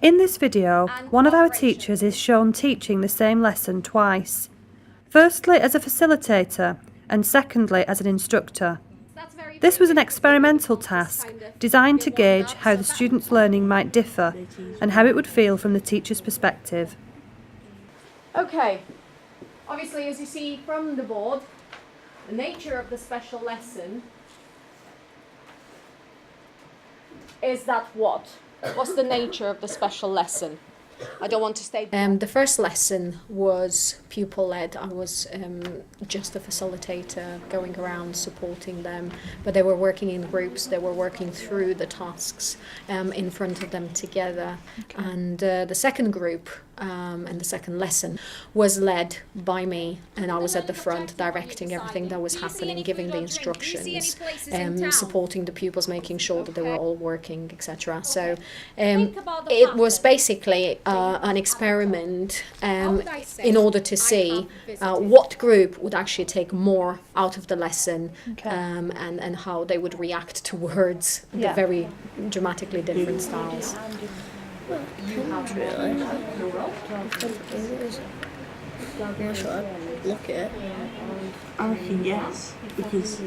In this video, one of our teachers is shown teaching the same lesson twice. Firstly as a facilitator and secondly as an instructor. This was an experimental task designed to gauge how the students' learning might differ and how it would feel from the teacher's perspective. Okay, obviously as you see from the board, the nature of the special lesson is that what? What's the nature of the special lesson? I don't want to stay. The first lesson was pupil-led. I was just a facilitator going around supporting them, but they were working in groups. They were working through the tasks in front of them together. Okay. And the second group and the second lesson was led by me, and I was at the front directing everything that was happening, giving the instructions, supporting the pupils, making sure that they were all working, etc. So it was basically an experiment in order to see what group would actually take more out of the lesson, okay. And how they would react towards the very dramatically different styles. Not really. Look at it. I reckon yes, because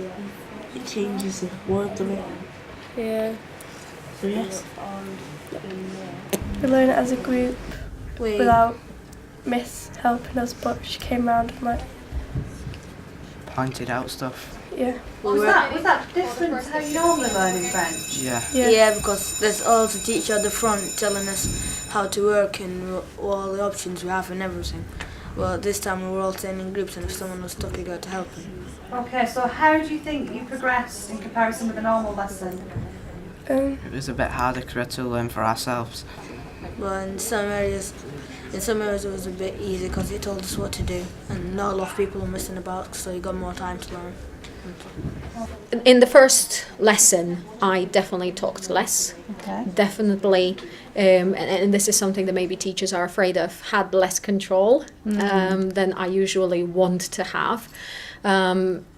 it changes the word of it. Yeah. So yes. We learn it as a group without Miss helping us, but she came round and pointed out stuff. Yeah. Was that different to how you normally learn in French? Yeah, because there's also a teacher at the front telling us how to work and all the options we have and everything. Well, this time we were all staying in groups, and if someone was stuck, you got to help him. Okay, so how do you think you progressed in comparison with the normal lesson? It was a bit harder because we had to learn for ourselves. Well, in some areas it was a bit easy because he told us what to do, and not a lot of people were missing about, so you got more time to learn. In the first lesson, I definitely talked less. Okay. Definitely, and this is something that maybe teachers are afraid of, had less control than I usually want to have.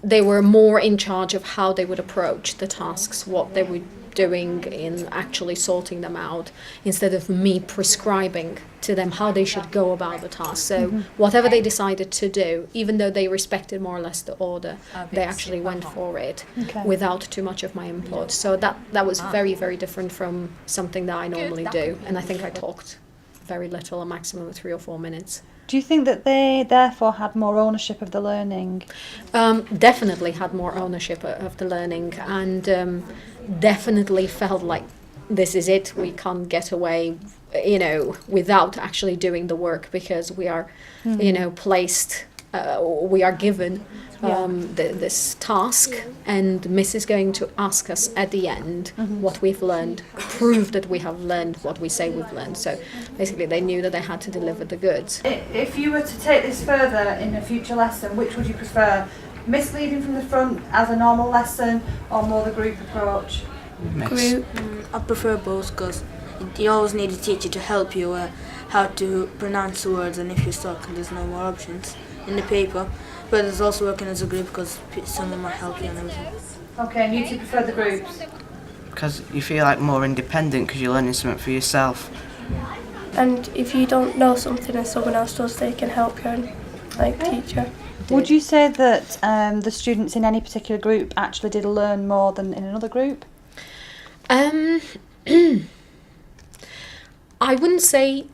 They were more in charge of how they would approach the tasks, what they would doing in actually sorting them out, instead of me prescribing to them how they should go about the task. So whatever they decided to do, even though they respected more or less the order, they actually went for it without too much of my input. So that was very, very different from something that I normally do. And I think I talked very little, a maximum of 3 or 4 minutes. Do you think that they therefore had more ownership of the learning? Definitely had more ownership of the learning, and definitely felt like this is it, we can't get away, without actually doing the work, because we are, placed, we are given this task, and Miss is going to ask us at the end what we've learned, prove that we have learned what we say we've learned. So basically they knew that they had to deliver the goods. If you were to take this further in a future lesson, which would you prefer? Miss leading from the front as a normal lesson, or more the group approach? Group. I prefer both, because you always need a teacher to help you how to pronounce the words, and if you're stuck there's no more options in the paper. But it's also working as a group because someone might help you and everything. Okay, and you two prefer the groups? Because you feel like more independent because you're learning something for yourself. And if you don't know something and someone else does, they can help you and teach you. Would you say that the students in any particular group actually did learn more than in another group? I wouldn't say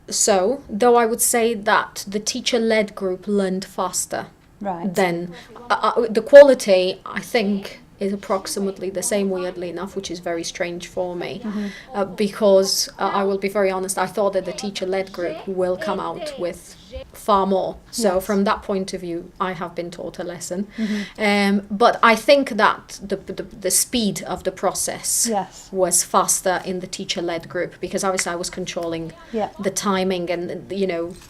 so, though I would say that the teacher-led group learned faster. Right. Then the quality, I think, is approximately the same, weirdly enough, which is very strange for me, because I will be very honest, I thought that the teacher-led group will come out with far more. So from that point of view, I have been taught a lesson. But I think that the speed of the process was faster in the teacher-led group, because obviously I was controlling the timing and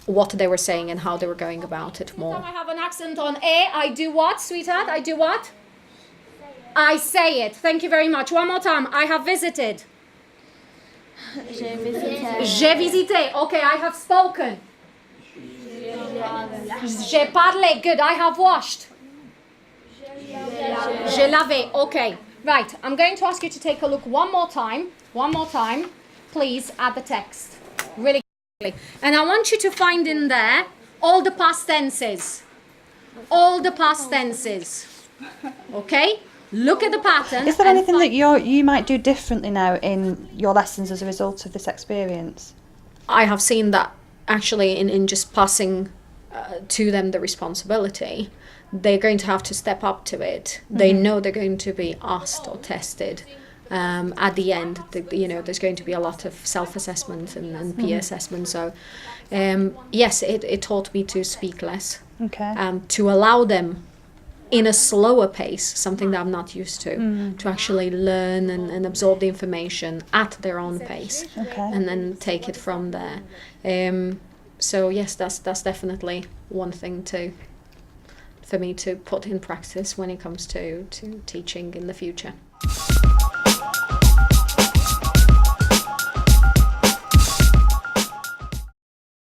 what they were saying and how they were going about it more. I have an accent on A. I do what, sweetheart? I do what? I say it. Thank you very much. One more time. I have visited. J'ai visité. J'ai visité. Okay, I have spoken. J'ai parlé. Good. I have washed. J'ai lavé. Okay. Right. I'm going to ask you to take a look one more time. Please, at the text. really quickly. And I want you to find in there all the past tenses. All the past tenses. Okay? Look at the pattern. Is there and anything find- that you might do differently now in your lessons as a result of this experience? I have seen that actually in just passing to them the responsibility, they're going to have to step up to it. They know they're going to be asked or tested. At the end, there's going to be a lot of self-assessment and peer assessment. So, yes, it taught me to speak less, Okay. to allow them in a slower pace, something that I'm not used to actually learn and absorb the information at their own pace, Okay. and then take it from there. So yes, that's definitely one thing for me to put in practice when it comes to teaching in the future.